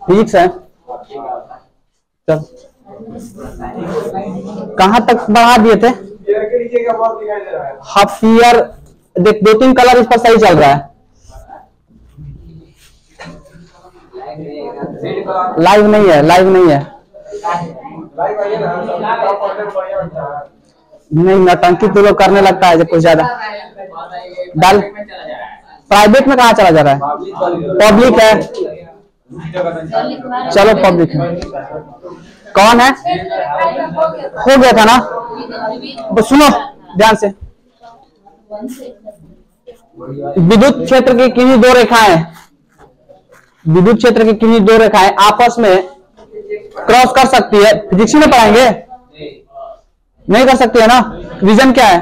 Physics है। चल कहां तक बढ़ा दिए थे? Half year. देख 2-3 कलर इस पर सही चल रहा है। लाइव नहीं है, लाइव नहीं है। नहीं, नौटंकी तो लोग करने लगता है जब कुछ ज्यादा डाल। प्राइवेट में कहाँ चला जा रहा है? पब्लिक है। चलो पब्लिक है। कौन है? हो गया था ना। तो सुनो ध्यान से। विद्युत क्षेत्र की किन्हीं दो रेखाएं, विद्युत क्षेत्र की किन्हीं दो रेखाएं आपस में क्रॉस कर सकती है। फिजिक्स में पढ़ाएंगे? नहीं कर सकती है ना। रीजन क्या है?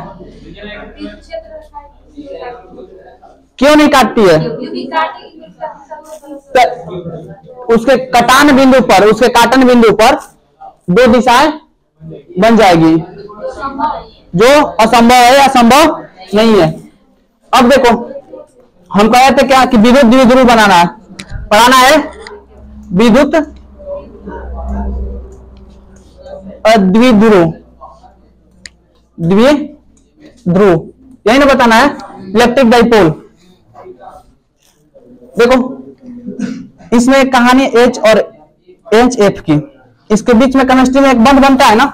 क्यों नहीं काटती है? उसके कटान बिंदु पर, उसके काटन बिंदु पर दो दिशाएं बन जाएगी, जो असंभव है या संभव नहीं है। अब देखो हम कह रहे थे क्या कि विद्युत द्विध्रुव बनाना है, पढ़ाना है विद्युत द्विध्रुव, द्विध्रुव यही ना बताना है। Electric dipole. देखो इसमें एक कहानी H और HF की। इसके बीच में केमिस्ट्री में एक बंध बनता है ना,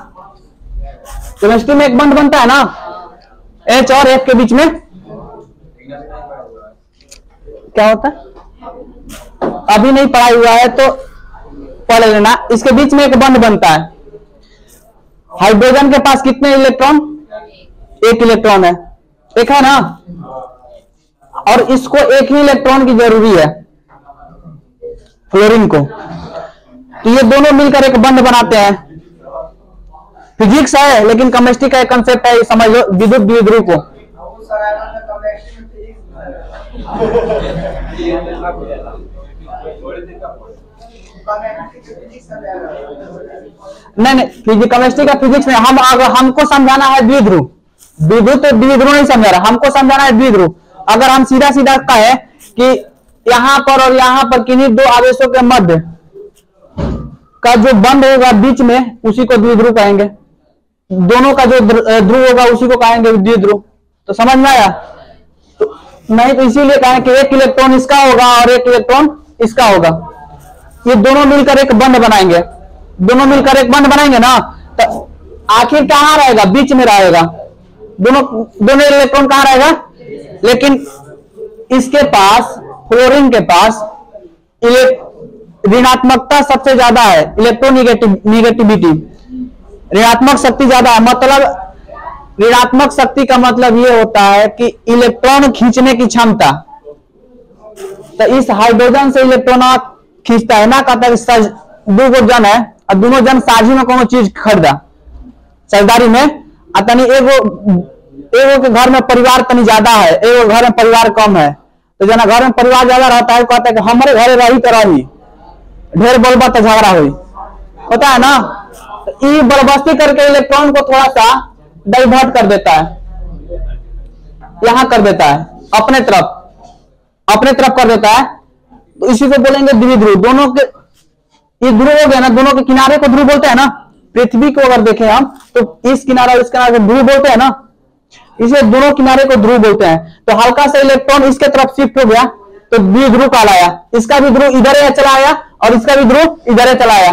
केमिस्ट्री में एक बंध बनता है ना H और F के बीच में। क्या होता है? अभी नहीं पढ़ा हुआ है तो पढ़ लेना। इसके बीच में एक बंध बनता है। हाइड्रोजन के पास कितने इलेक्ट्रॉन? एक इलेक्ट्रॉन है, एक है ना। और इसको एक ही इलेक्ट्रॉन की जरूरी है, फ्लोरीन को। तो ये दोनों मिलकर एक बंध बनाते हैं। फिजिक्स है लेकिन केमिस्ट्री का एक कंसेप्ट है, समझ लो विद्युत द्विध्रुव को। नहीं, केमिस्ट्री का फिजिक्स में हम अगर हमको समझाना है द्विध्रुव, विद्युत द्विध्रुव नहीं समझा रहा, हमको समझाना है द्विध्रुव। अगर हम सीधा सीधा कहे कि यहां पर और यहां पर किन्हीं दो आवेशों के मध्य का जो बंध होगा बीच में, उसी को द्विध्रुव कहेंगे। दोनों का जो ध्रुव होगा उसी को कहेंगे द्विध्रुव। तो समझ में आया? तो नहीं तो इसीलिए कहें कि एक इलेक्ट्रॉन इसका होगा और एक इलेक्ट्रॉन इसका होगा। ये दोनों मिलकर एक बंध बनाएंगे, दोनों मिलकर एक बंध बनाएंगे ना। तो आखिर कहां रहेगा? बीच में रहेगा। दोनों इलेक्ट्रॉन कहां रहेगा? लेकिन इसके पास, फ्लोरीन के पास ऋणात्मकता सबसे ज्यादा है, इलेक्ट्रोनिगेटिविटी, ऋणात्मक शक्ति ज्यादा है। मतलब ऋणात्मक शक्ति का मतलब ये होता है कि इलेक्ट्रॉन खींचने की क्षमता। तो इस हाइड्रोजन से इलेक्ट्रॉन खींचता है ना, कहता है दो जन है और दोनों जन साझी में कोनो चीज खरीदा साझेदारी में, तनी एगो के घर में परिवार तनी ज्यादा है, एगो घर में परिवार कम है। तो जना घर में परिवार ज्यादा रहता है कहता है कि हमारे घरे रही तो रही, ढेर बोलबा तो झगड़ा हुई, होता है ना। तो ये बरबस्ती करके इलेक्ट्रॉन को थोड़ा सा डाइवर्ट कर देता है, यहां कर देता है अपने तरफ कर देता है। तो इसी को बोलेंगे द्विध्रुव। दोनों के ये ध्रुव हो गया ना, दोनों के किनारे को ध्रुव बोलते हैं ना। पृथ्वी को अगर देखें हम तो इस किनारा और इस किनारे को ध्रुव बोलते हैं ना, इसे दोनों किनारे को ध्रुव बोलते हैं। तो हल्का सा इलेक्ट्रॉन इसके तरफ शिफ्ट हो गया तो द्विध्रुव कहलाया। इसका भी ध्रुव इधर ही चला आया और इसका भी ध्रुव इधर ही चला आया।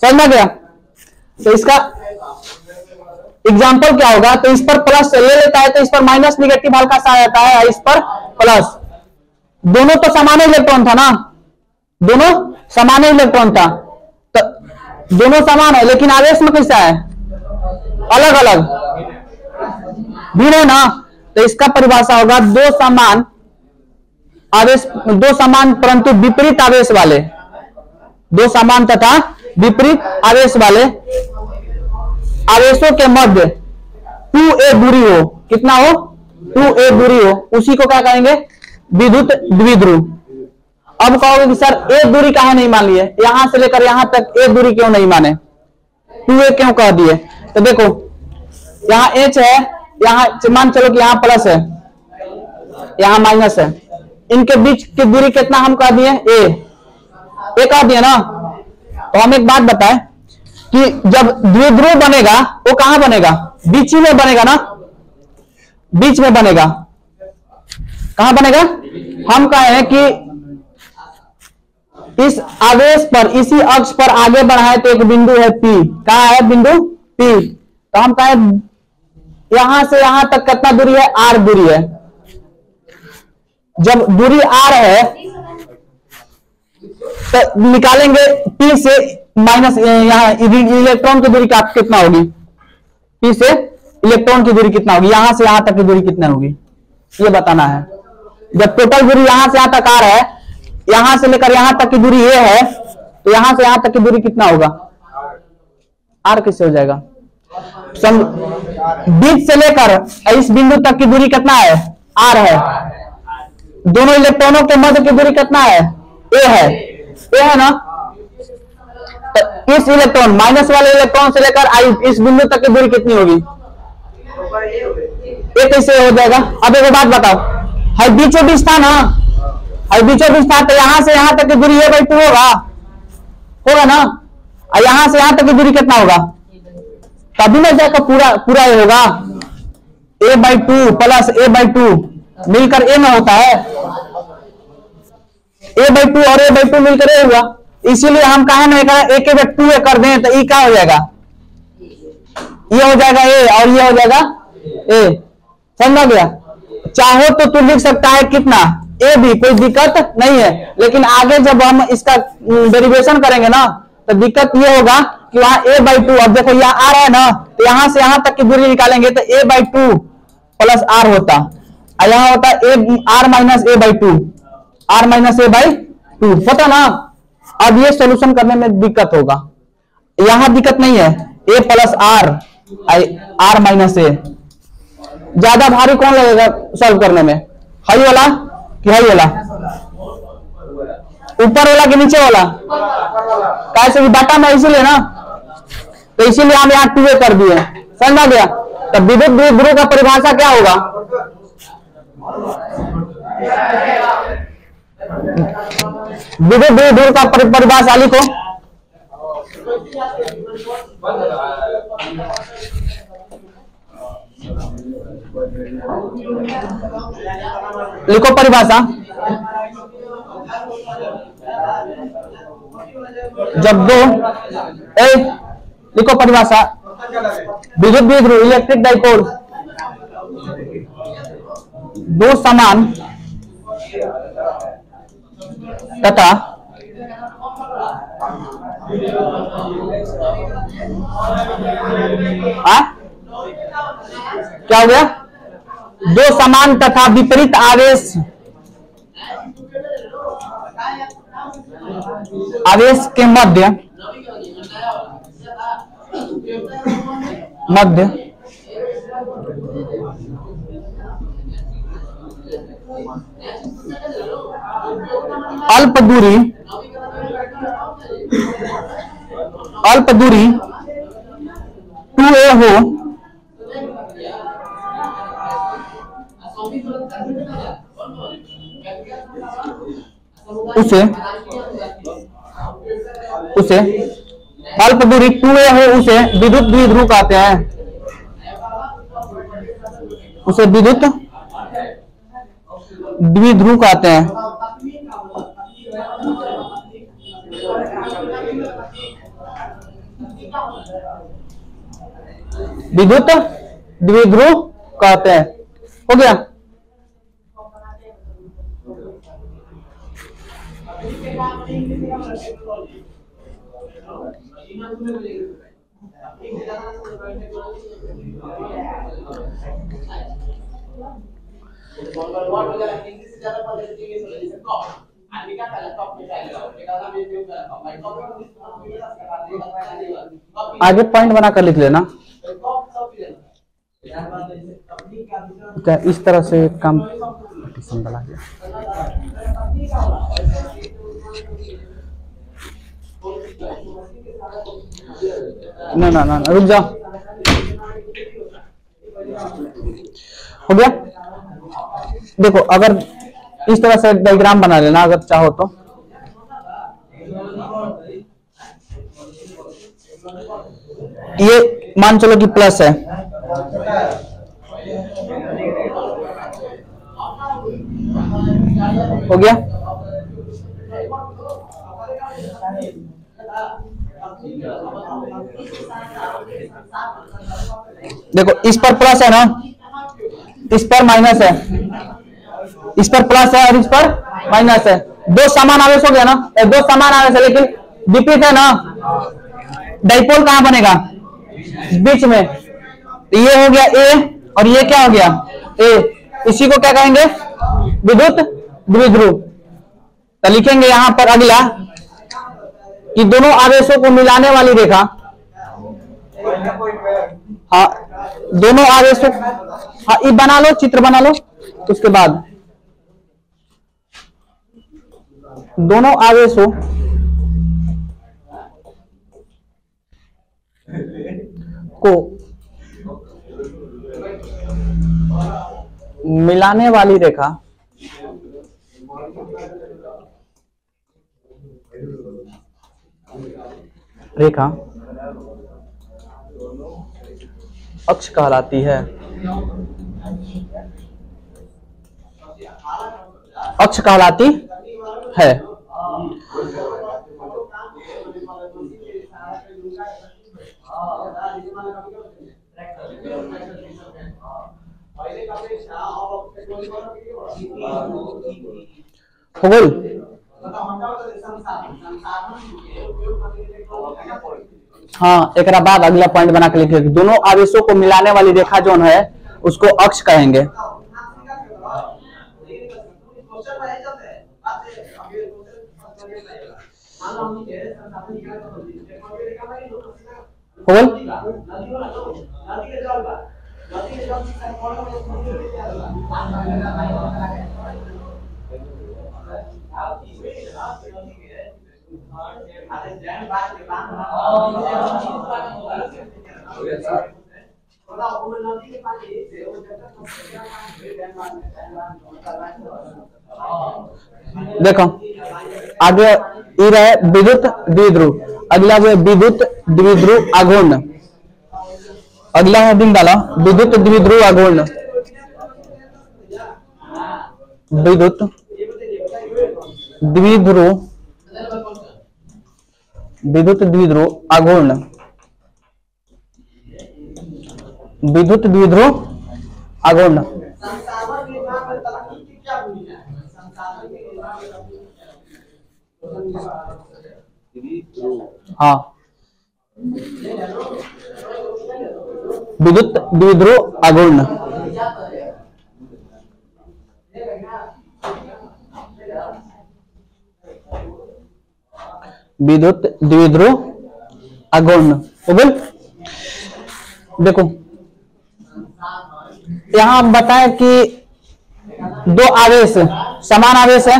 समझ में गया? तो इसका एग्जाम्पल क्या होगा? तो इस पर प्लस ले लेता है तो इस पर माइनस निगेटिव हल्का सा आता है, इस पर प्लस। दोनों तो समान इलेक्ट्रॉन था ना, दोनों समान इलेक्ट्रॉन था। तो दोनों समान है लेकिन आवेश में कैसा है? अलग अलग भिन्न है ना। तो इसका परिभाषा होगा दो समान आवेश, दो समान परंतु विपरीत आवेश वाले, दो समान तथा विपरीत आवेश वाले आवेशों के मध्य 2a दूरी हो। कितना हो? 2a दूरी हो, उसी को क्या कहेंगे? विद्युत द्विध्रुव। अब कहोगे कि सर a दूरी काहे नहीं मान लिए, यहां से लेकर यहां तक a दूरी क्यों नहीं माने, 2a क्यों कह दिए? तो देखो यहां H है, यहां मान चलो कि यहां प्लस है, यहाँ माइनस है, इनके बीच की दूरी कितना हम कह दिए ए कह दिए ना। तो हम एक बात बताएं कि जब द्विध्रुव बनेगा वो कहां बनेगा, बीच ही में बनेगा ना, बीच में बनेगा। कहां बनेगा, हम कहे हैं कि इस आवेश पर, इसी अक्ष पर आगे बढ़ाए तो एक बिंदु है P। कहां है बिंदु P? तो हम कहें यहां से यहां तक कितना दूरी है, R दूरी है। जब दूरी R है तो निकालेंगे P से माइनस, यहां इलेक्ट्रॉन की दूरी कितना होगी, P से इलेक्ट्रॉन की दूरी कितना होगी, यहां से यहां तक की दूरी कितना होगी, ये बताना है। जब टोटल दूरी यहां से यहां तक R है, यहां से लेकर यहां तक की दूरी ये है, तो यहां से यहां तक की दूरी कितना होगा, R किससे हो जाएगा, बीच से लेकर इस बिंदु तक की दूरी कितना है, R है। दोनों इलेक्ट्रॉनों के मध्य की दूरी कितना है, A है ना। तो इस इलेक्ट्रॉन, माइनस वाले इलेक्ट्रॉन से लेकर इस बिंदु तक की दूरी कितनी होगी, ये कैसे हो जाएगा। अब एक बात बताओ, है बीचों बीच था ना, है बीचों बीच था, तो यहां से यहां तक की दूरी A/2 होगा ना, और यहां से यहां तक की दूरी कितना होगा, तभी ना जाकर पूरा ये होगा, A/2 प्लस A/2 मिलकर A में होता है, A/2 और A/2 मिलकर A हुआ। इसीलिए हम कहा ना एक 2 कर दें तो E क्या हो जाएगा, ये हो जाएगा A और ये हो जाएगा A। समझ गया। चाहो तो तू लिख सकता है कितना A भी, कोई दिक्कत नहीं है, लेकिन आगे जब हम इसका डेरिवेशन करेंगे ना तो दिक्कत ये होगा कि वहां A/2, अब देखो यहाँ R है ना, तो यहां से यहां तक की दूरी निकालेंगे तो A/2 प्लस R होता, और यहां होता R minus A/2, R minus A/2 होता ना। अब ये सोल्यूशन करने में दिक्कत होगा, यहां दिक्कत नहीं है, A plus R minus A। ज्यादा भारी कौन लगेगा सॉल्व करने में, हाई वाला कि हाई वाला, ऊपर वाला कि नीचे वाला, कैसे भी डाटा में इसीलिए ना, तो इसीलिए हम यहाँ 2A कर दिए। समझ गया। तो विद्युत द्विध्रुव का परिभाषा क्या होगा, विद्युत द्विध्रुव का परिभाषा लिखो, लिखो परिभाषा। जब दो लिखो परिभाषा, विद्युत द्विध्रुव इलेक्ट्रिक डाइपोल, दो समान तथा क्या हो गया, दो समान तथा विपरीत आवेश के मध्य अल्प दूरी 2A हो, उसे अल्प दूरी 2A हो, उसे विद्युत द्विध्रुव कहते हैं, उसे विद्युत द्विध्रुव कहते हैं। विद्युत द्विध्रुव कहते हैं। हो गया। आगे पॉइंट बना कर लिख लेना। क्या इस तरह से कंपटीशन बना दिया। ना ना ना रुक जाओ। हो गया। देखो अगर इस तरह से डायग्राम बना लेना अगर चाहो तो, ये मान चलो कि प्लस है, हो गया। देखो इस पर प्लस है ना, इस पर माइनस है, इस पर प्लस है और इस पर माइनस है। दो समान आवेश हो गया ना, दो समान आवेश है लेकिन विपरीत है ना। डाइपोल कहां बनेगा? बीच में। तो ये हो गया ए और ये क्या हो गया? ए। इसी को क्या कहेंगे? विद्युत द्विध्रुव। तो लिखेंगे यहां पर अगला कि दोनों आवेशों को मिलाने वाली रेखा, हाँ दोनों आवेशों, हाँ ये बना लो, चित्र बना लो। उसके बाद दोनों आवेशों को मिलाने वाली रेखा अक्ष कहलाती है। अक्ष कहलाती है। हो गई? हाँ एक बाद अगला पॉइंट बना के लिखिए, दोनों आवेशों को मिलाने वाली रेखा जो है उसको अक्ष कहेंगे। हो गई? देखो आगे ई रहे विद्युत द्विध्रुव, अगला जो है विद्युत द्विध्रुव आघूर्ण। अगला है दिन डाला विद्युत द्विध्रुव आघूर्ण। विद्युत द्विध्रुव, विद्युत द्विध्रुव आघूर्ण, विद्युत द्विध्रुव आघूर्ण। हाँ विद्युत द्विध्रुव आघूर्ण। विद्युत द्विध्रुव आघूर्ण। हो गई? देखो यहां हम बताएं कि दो आवेश समान आवेश है,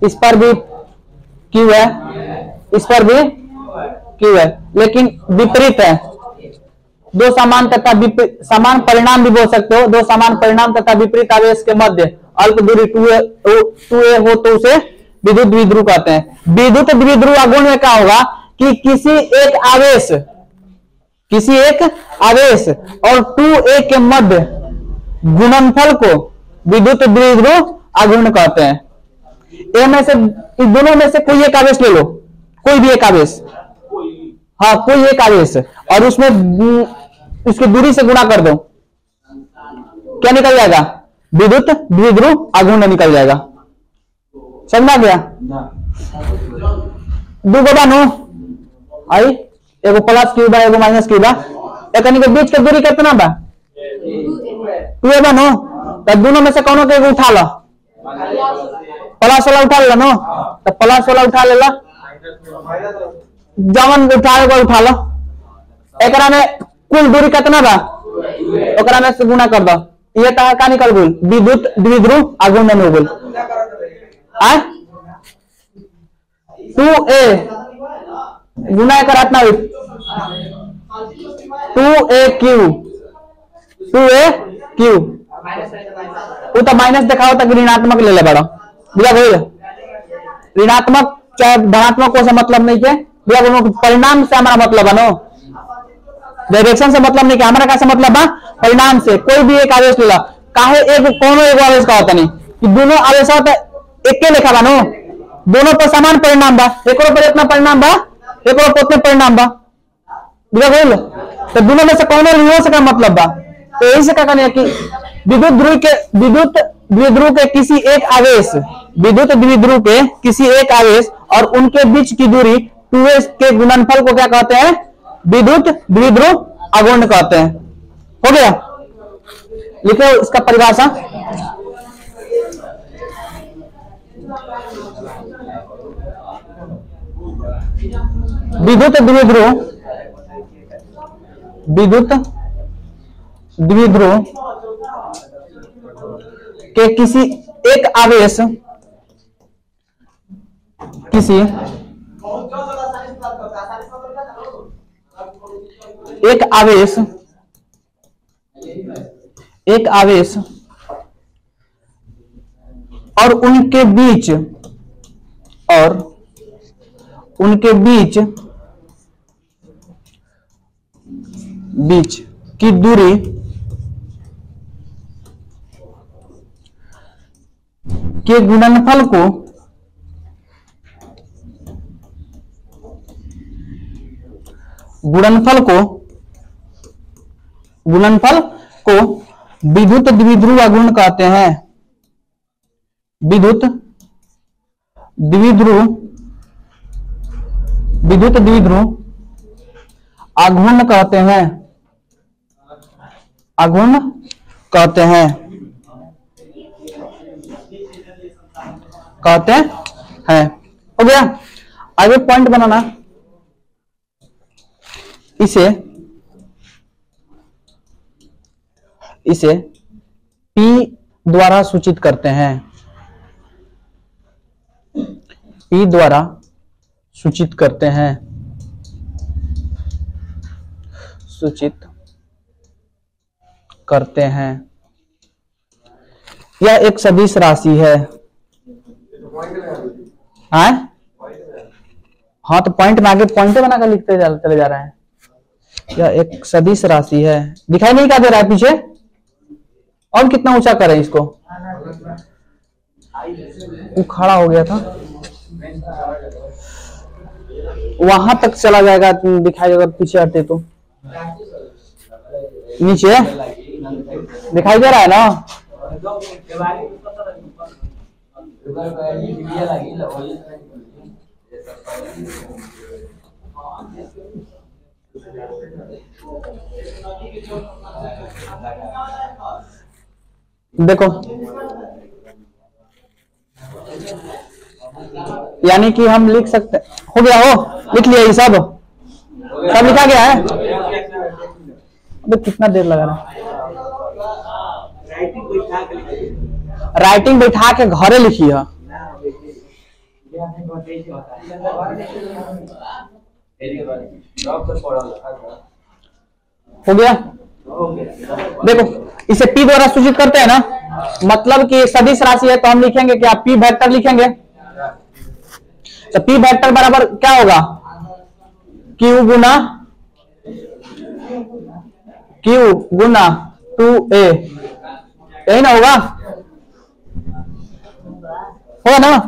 इस पर भी क्यू है, इस पर भी क्यू है, लेकिन विपरीत है। दो समान तथा समान परिणाम भी बोल सकते हो, दो समान परिणाम तथा विपरीत आवेश के मध्य अल्प दूरी 2a हो तो उसे विद्युत द्विध्रुव कहते हैं। विद्युत द्विध्रुव आघूर्ण में क्या होगा कि किसी एक आवेश और 2a के मध्य गुणनफल को विद्युत द्विध्रुव आघूर्ण कहते हैं। ए में से इस दोनों में से कोई एक आवेश ले लो, कोई भी एक आवेश, हाँ कोई एक आवेश, और उसमें उसकी दूरी से गुणा कर दो, क्या निकल जाएगा? विद्युत द्विध्रुव आघूर्ण निकल जाएगा। समझा गया? दो बानो आई, एगो प्लस क्यू बा एगो माइनस क्यू बा, एकनी के बीच के दूरी कितना बा? 2a बा नो। तो दोनों में से कौनो के उठा लो, प्लस वाला उठा लेला नो, तो प्लस वाला उठा लेला, जवन उठा लो। एकरा में कुल दूरी कितना बा? ओकरा में से गुणा कर दो, ये तो का निकल गई? विद्युत द्विध्रुव आघूर्ण हो गई। 2a गुना करातना 2a क्यू वो तो माइनस देखा होता कि ऋणात्मक ले ले बड़ा बुझा गई। ऋणात्मक चाहे धनात्मक को से मतलब नहीं है बुझा, परिणाम से हमारा मतलब है नो, डायरेक्शन से मतलब नहीं, हमारा कैसे मतलब है परिणाम से। कोई भी एक आवेश लेला काहे एक कोनो एक आवेश का होता नहीं कि दोनों आवेश होता एक के लेखा बानो, दोनों पर समान परिणाम बा, एक पर इतना परिणाम बा एक पर उतना परिणाम बा बुझा गई। तो दोनों में से कौन लियो से का मतलब बा। तो यही से क्या कहने कि विद्युत द्विध्रुव के किसी एक आवेश, विद्युत द्विध्रुव के किसी एक आवेश और उनके बीच की दूरी 2s के गुणनफल को क्या कहते हैं, विद्युत द्विध्रुव आघूर्ण कहते हैं। हो गया, लिखो इसका परिभाषा। विद्युत द्विध्रुव के किसी एक आवेश और उनके बीच की दूरी के गुणनफल को विद्युत द्विध्रुव आघूर्ण कहते हैं। विद्युत द्विध्रुव आघूर्ण कहते हैं। हो गया, आगे पॉइंट बनाना। इसे P द्वारा सूचित करते हैं। P द्वारा सूचित करते हैं। यह एक सदिश राशि है। हाँ, तो पॉइंट में आगे पॉइंट बनाकर लिखते चले जा रहे हैं। यह एक सदिश राशि है। दिखाई नहीं क्या दे रहा है पीछे? और कितना ऊंचा करें इसको? वो खड़ा हो गया था, वहां तक चला जाएगा, दिखाई अगर पीछे हटे तो। नीचे दिखाई दे रहा है ना? देखो, यानी कि हम लिख सकते, हो गया, लिख लिया ये सब लिखा गया है। अबे कितना देर लगा रहा? राइटिंग बैठा के घरे लिखी है। हो गया, देखो इसे P द्वारा सूचित करते हैं ना, मतलब कि सदिश राशि है तो हम लिखेंगे क्या? P वेक्टर लिखेंगे। तो P वेक्टर बराबर क्या होगा? Q गुना 2a, यही ना होगा? हो ना?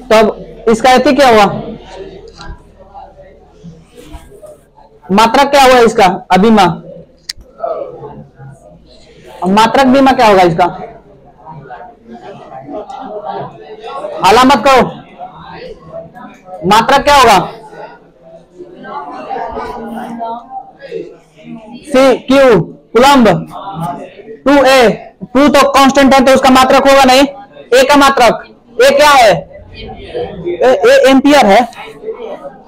तब इसका अर्थ क्या हुआ? मात्रक क्या हुआ इसका? अभिमा। मात्रक बीमा क्या होगा इसका? हाला मत करो, मात्रक क्या होगा? C Q coulomb 2a। 2 तो कांस्टेंट है तो उसका मात्रक होगा नहीं। ए का मात्रक, ए क्या है? ए एम्पियर है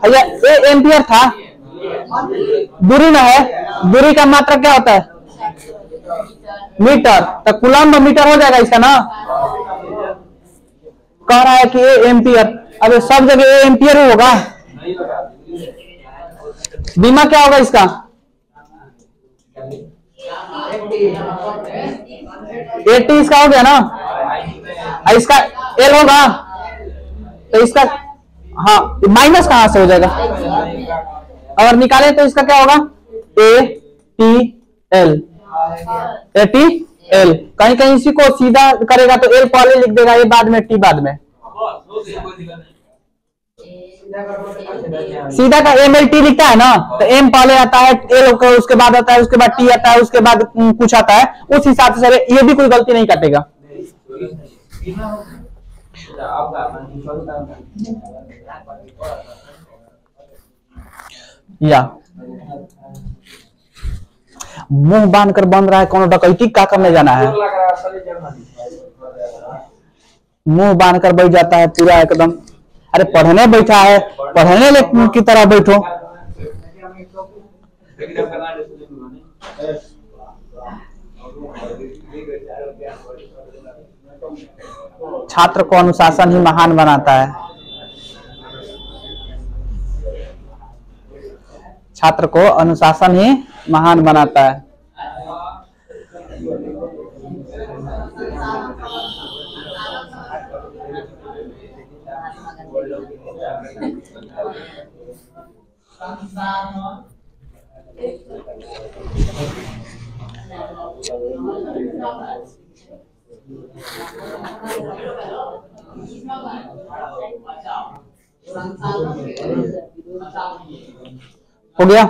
भैया, ए एम्पियर था। दूरी ना है, दूरी का मात्रक क्या होता है? मीटर। तो कुलम्ब मीटर हो जाएगा इसका ना। कह रहा है कि ए एम्पियर, अब सब जगह ए एम्पियर ही होगा। बीमा क्या होगा इसका? 80 इसका हो गया ना, इसका एल होगा तो इसका, हाँ माइनस कहां से हो जाएगा, अगर निकाले तो इसका क्या होगा, A T L, A T L. कहीं कहीं इसी को सीधा करेगा तो एल पहले लिख देगा, ए बाद में, टी बाद में। सीधा का एम एल टी लिखता है ना, तो एम पहले आता है, एल उसके बाद आता है, उसके बाद टी आता है, उसके बाद कुछ आता है, उस हिसाब से सर ये भी कोई गलती नहीं काटेगा। या मुंह बांध कर बंद रहा है, कौन डकैती का करने जाना है, मुंह बांध कर बैठ जाता है पूरा एकदम। अरे पढ़ने बैठा है, पढ़ने की तरह बैठो। छात्र को अनुशासन ही महान बनाता है, छात्र को अनुशासन ही महान बनाता है। हो गया,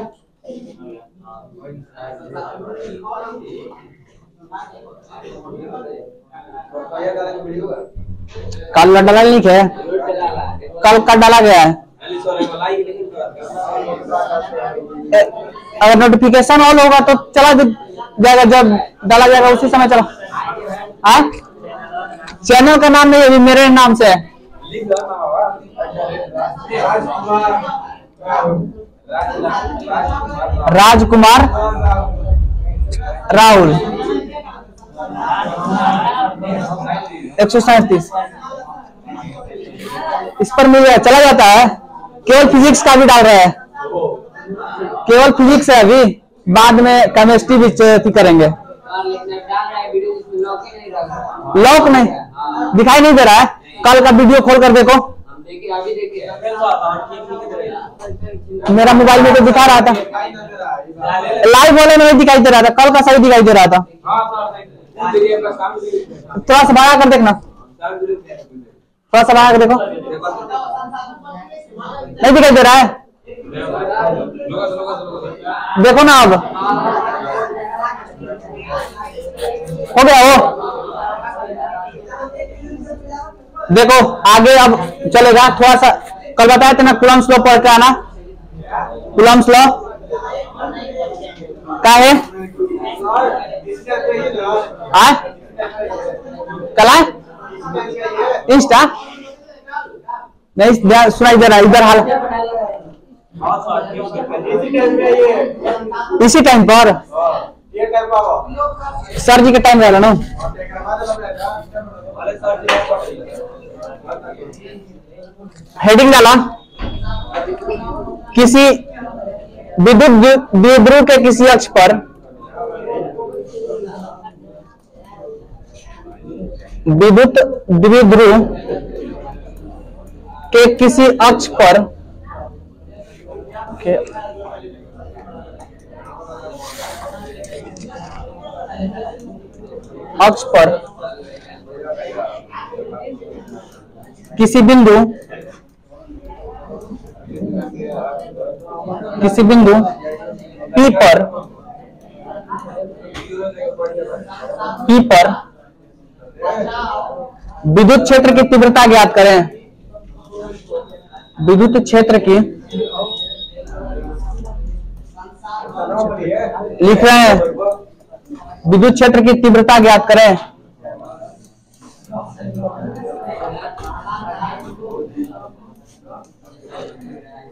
कल डाला लिंक है, कल डाला गया है। अगर नोटिफिकेशन ऑल होगा तो चला जाएगा, जब डाला जाएगा उसी समय चला। हाँ चैनल का नाम नहीं, अभी मेरे नाम से है, राजकुमार राहुल 137 इस पर मिल चला जाता है। केवल फिजिक्स का भी डाल रहा है, केवल फिजिक्स है, अभी बाद में केमिस्ट्री भी करेंगे। लॉक नहीं दिखाई नहीं दे रहा है, कल का वीडियो खोल कर देखो, मेरा मोबाइल में तो दिखा रहा था, लाइव वाले में नहीं दिखाई दे रहा था, कल का सही दिखाई दे रहा था। थोड़ा सा बढ़ा कर देखना, थोड़ा सा बढ़ा कर देखो, नहीं दिखाई दे रहा है, देखो ना अब हो गया वो, देखो आगे अब चलेगा थोड़ा सा। कल बताया था ना कूलम्स लॉ पढ़ के आना, कूलम्स लॉ क्या है, कल इंस्टा नहीं सुनाई दे रहा, इधर हाल इसी टाइम पर सर जी के टाइम रहना ना, हेडिंग डाला, किसी विद्युत द्विध्रुव के किसी अक्ष पर विद्युत द्विध्रुव के किसी अक्ष पर किसी बिंदु P पर विद्युत क्षेत्र की तीव्रता ज्ञात करें। विद्युत क्षेत्र की लिख रहे हैं, विद्युत क्षेत्र की तीव्रता ज्ञात करें।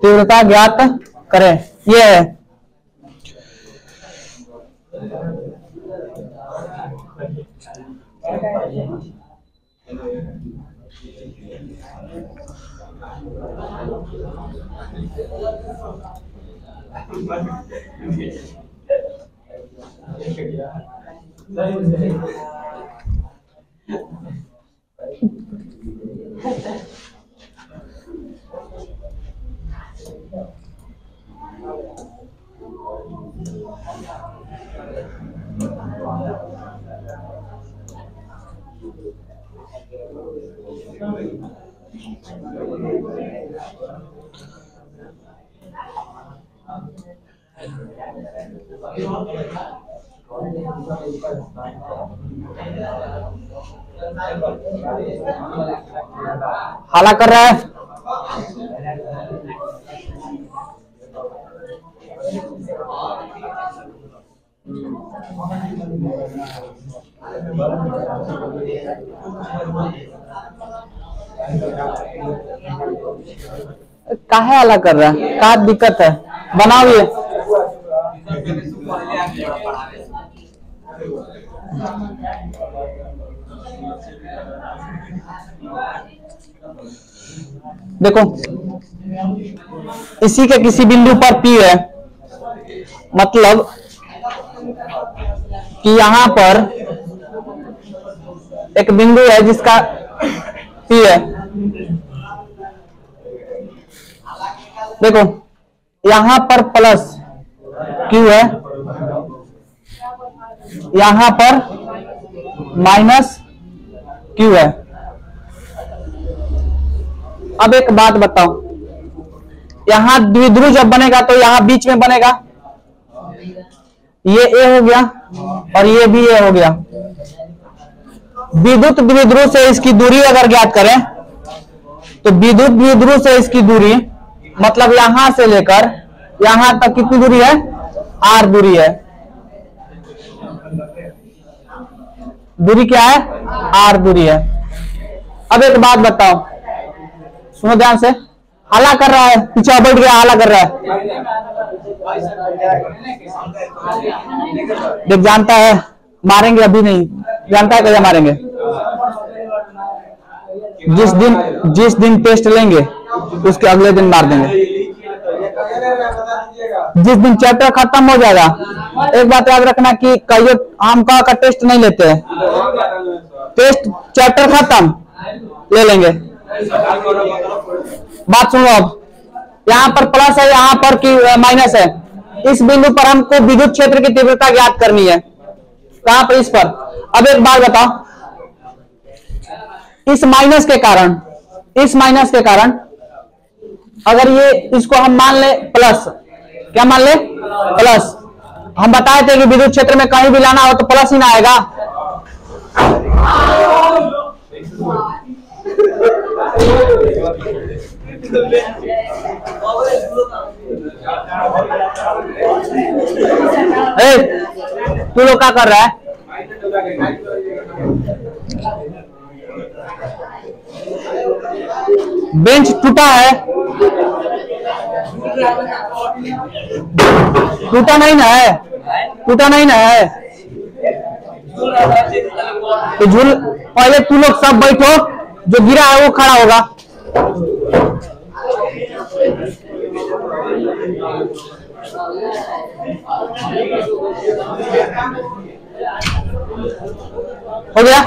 तीव्रता ज्ञात करें, ये है। हाला कर रहा है। काहे हाला कर रहा है, का दिक्कत है, बनाओ ये। देखो इसी के किसी बिंदु पर P है, मतलब कि यहां पर एक बिंदु है जिसका P है। देखो यहां पर प्लस Q है, यहां पर माइनस Q है। अब एक बात बताओ, यहां द्विध्रुव जब बनेगा तो यहां बीच में बनेगा, ये A हो गया और ये भी A हो गया। विद्युत द्विध्रुव से इसकी दूरी अगर ज्ञात करें तो विद्युत द्विध्रुव से इसकी दूरी मतलब यहां से लेकर यहां तक कितनी दूरी है, R दूरी है। दूरी क्या है, R दूरी है। अब एक बात बताओ, सुनो ध्यान से, हाला कर रहा है, पीछे बैठ गया, हाला कर रहा है। देख जानता है मारेंगे, अभी नहीं जानता है कैसे मारेंगे। जिस दिन टेस्ट लेंगे उसके अगले दिन मार देंगे। जिस दिन चैप्टर खत्म हो जाएगा, एक बात याद रखना कि कई हम का टेस्ट नहीं लेते हैं, टेस्ट चैप्टर खत्म ले लेंगे। बात सुनो, अब यहां पर प्लस है, यहां पर की माइनस है। इस बिंदु पर हमको विद्युत क्षेत्र की तीव्रता ज्ञात करनी है। कहां पर, इस पर। अब एक बात बताओ, इस माइनस के कारण अगर ये इसको हम मान ले प्लस, क्या मान ले, प्लस। हम बताए थे कि विद्युत क्षेत्र में कहीं भी लाना हो तो प्लस ही ना आएगा। तू लोग क्या कर रहा है, बेंच टूटा है, टूटा नहीं ना है, टूटा नहीं ना है तो झूल। पहले तू लोग सब बैठो, जो गिरा है वो खड़ा होगा। हो गया,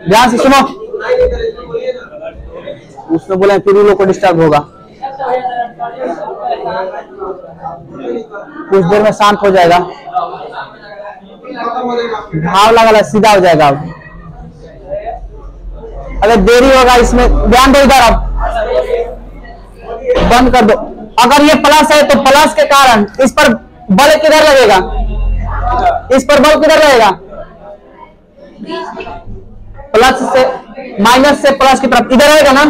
ध्यान से सुनो। उसने बोला फिर उन लोग को डिस्टर्ब होगा, कुछ देर में शांत हो जाएगा, भाव लगा सीधा हो जाएगा। अब अगर देरी होगा इसमें, ध्यान दो इधर, अब बंद कर दो। अगर ये प्लस है तो प्लस के कारण इस पर बल किधर लगेगा, इस पर बल किधर लगेगा, प्लस से माइनस से प्लस की तरफ, इधर रहेगा ना।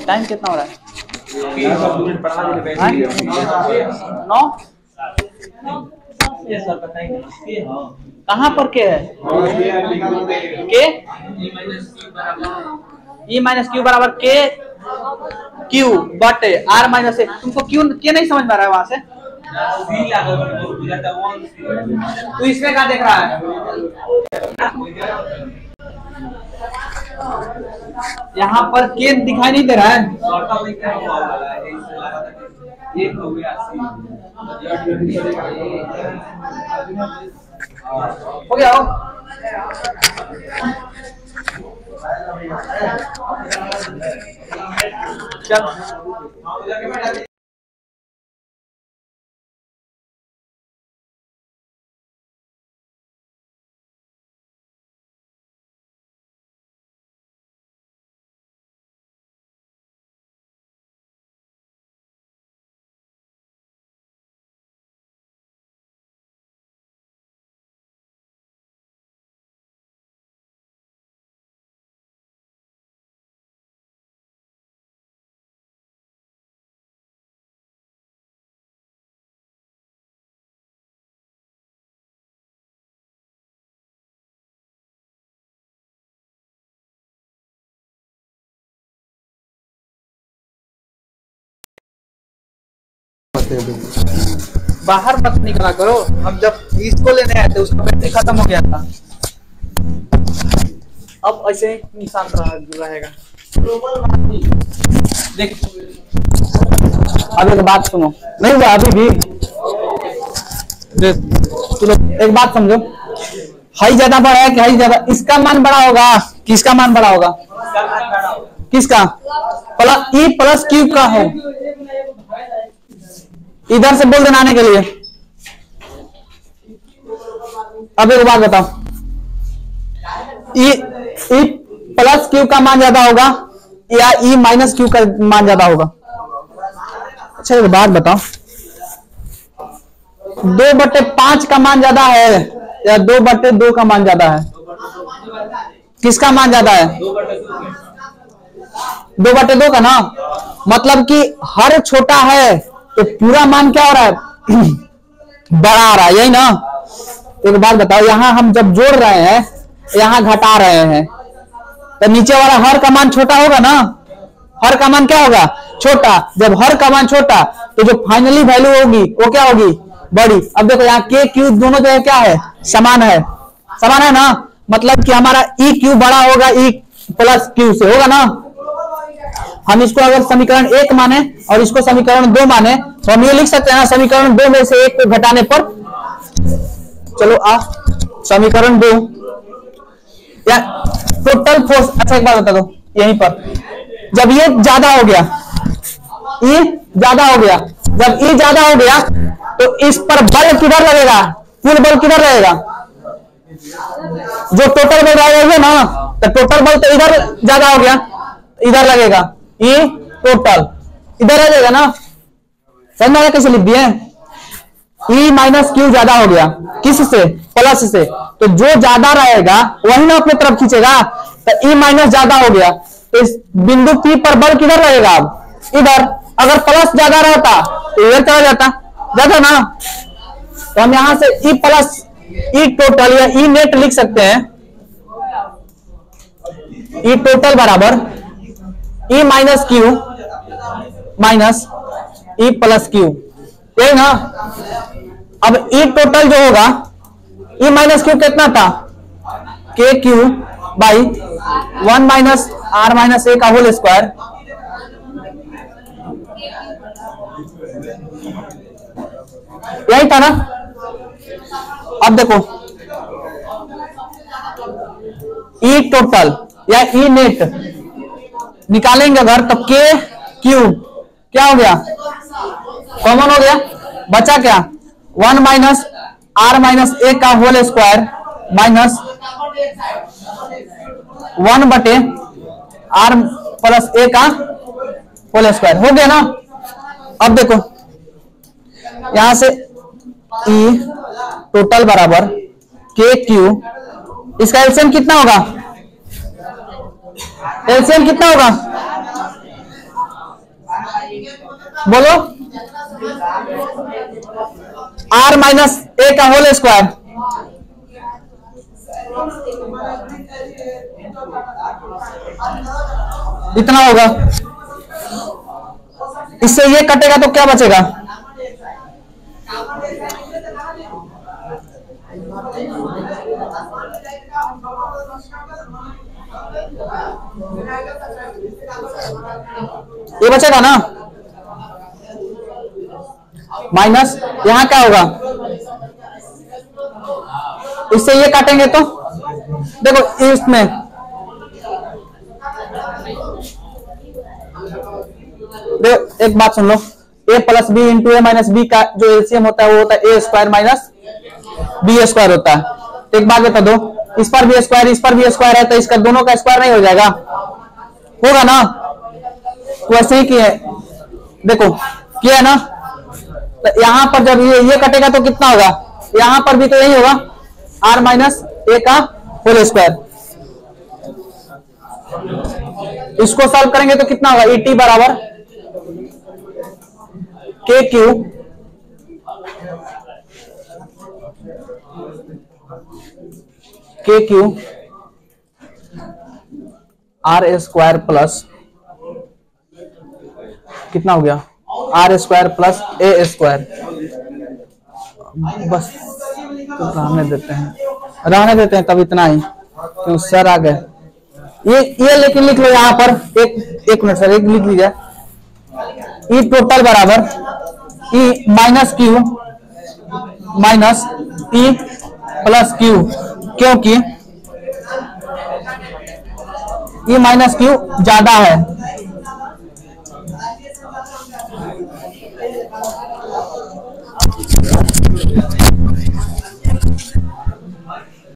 टाइम कितना हो रहा है? 9। कहाँ पर के है? के ई माइनस क्यू बराबर के क्यू बटे आर माइनस ए। तुमको क्यू के नहीं समझ में आ रहा है वहां से? तू इसमें क्या देख रहा है? यहाँ पर के दिखाई नहीं दे रहा है। हो गया हो? चल बाहर मत निकला करो। हम जब इसको लेने आए थे उसका बैटरी खत्म हो गया था। अब ऐसे ही निशान रहेगा। देख अब एक बात सुनो, नहीं हुआ अभी भी। चलो एक बात समझो, हाई ज्यादा बड़ा है कि हाई ज्यादा? इसका मान बड़ा होगा, किसका मान बड़ा होगा? किसका? प्लस ई प्लस क्यू का हो। इधर से बोल देना आने के लिए। अब एक बात बताओ, ई प्लस क्यू का मान ज्यादा होगा या ई माइनस क्यू का मान ज्यादा होगा? अच्छा एक बात बताओ, 2/5 का मान ज्यादा है या 2/2 का मान ज्यादा है? किसका मान ज्यादा है? 2/2 का ना। मतलब कि हर छोटा है तो पूरा मान क्या हो रहा है? बड़ा आ रहा है, यही ना? एक बात बताओ, यहां हम जब जोड़ रहे हैं यहां घटा रहे हैं तो नीचे वाला हर का मान छोटा होगा ना? हर का मान क्या होगा? छोटा। जब हर का मान छोटा तो जो फाइनली वैल्यू होगी वो क्या होगी? बड़ी। अब देखो यहाँ के क्यू दोनों जगह क्या है? समान है। समान है ना? मतलब कि हमारा ई क्यू बड़ा होगा ई प्लस क्यू से, होगा ना? हम इसको अगर समीकरण 1 माने और इसको समीकरण 2 माने तो हम ये लिख सकते हैं ना, समीकरण 2 में से 1 को घटाने पर। चलो समीकरण 2 या टोटल फोर्स। अच्छा एक बात बता दो, यहीं पर जब ये ज्यादा हो गया, ई ज्यादा हो गया, जब ई ज्यादा हो गया तो इस पर बल किधर लगेगा? कुल बल किधर लगेगा? जो टोटल बल रहेगा ना, तो टोटल बल तो इधर ज्यादा हो गया, इधर लगेगा। ई टोटल इधर आ जाएगा ना? समझ में आया कैसे लिख दिए? ई माइनस क्यू ज्यादा हो गया, किस से? प्लस से। तो जो ज्यादा रहेगा वही ना अपनी तरफ खींचेगा। तो ई माइनस ज्यादा हो गया तो इस बिंदु पी पर बल किधर रहेगा? अब इधर। अगर प्लस ज्यादा रहता तो इधर चला जाता ना? तो हम यहां से ई प्लस ई टोटल या ई नेट लिख सकते हैं। ई टोटल बराबर E minus Q minus E plus Q, यही ना? अब ई टोटल जो होगा, ई माइनस क्यू कितना था? K Q by 1 minus R minus A का होल स्क्वायर। यही था ना? अब देखो ई टोटल या ई नेट निकालेंगे अगर तो के क्यू क्या हो गया? कॉमन हो गया, बचा क्या? 1 माइनस आर माइनस ए का होल स्क्वायर माइनस 1 बटे आर प्लस ए का होल स्क्वायर। हो गया ना? अब देखो यहां से ई टोटल बराबर के क्यू, इसका एलसीएम कितना होगा? एलसीएम कितना होगा? बोलो, आर माइनस ए का होल स्क्वायर, इतना होगा। इससे ये कटेगा तो क्या बचेगा? ये बचेगा ना, माइनस यहां क्या होगा? इससे ये काटेंगे तो देखो इसमें देखो, एक बात सुन लो, a plus B into A minus B का जो एलसीएम होता है वो होता है A square minus B square होता है। तो एक बात बता दो, इस पर भी स्क्वायर इस पर भी स्क्वायर है तो इसका दोनों का स्क्वायर नहीं हो जाएगा? होगा ना। तो ऐसे ही किया है, देखो किया है ना। तो यहां पर जब ये कटेगा तो कितना होगा? यहां पर भी तो यही होगा, आर माइनस ए का होल स्क्वायर। इसको सॉल्व करेंगे तो कितना होगा? ई टी बराबर के क्यू आर स्क्वायर प्लस कितना हो गया? R square plus A square. बस तो रहने देते हैं तब इतना ही, क्यों सर आ गए। ये लेकिन लिख लो यहां पर, एक मिनट सर, एक लिख लीजिए, ई टोटल बराबर E minus Q minus E plus Q, क्योंकि ई माइनस क्यू ज्यादा है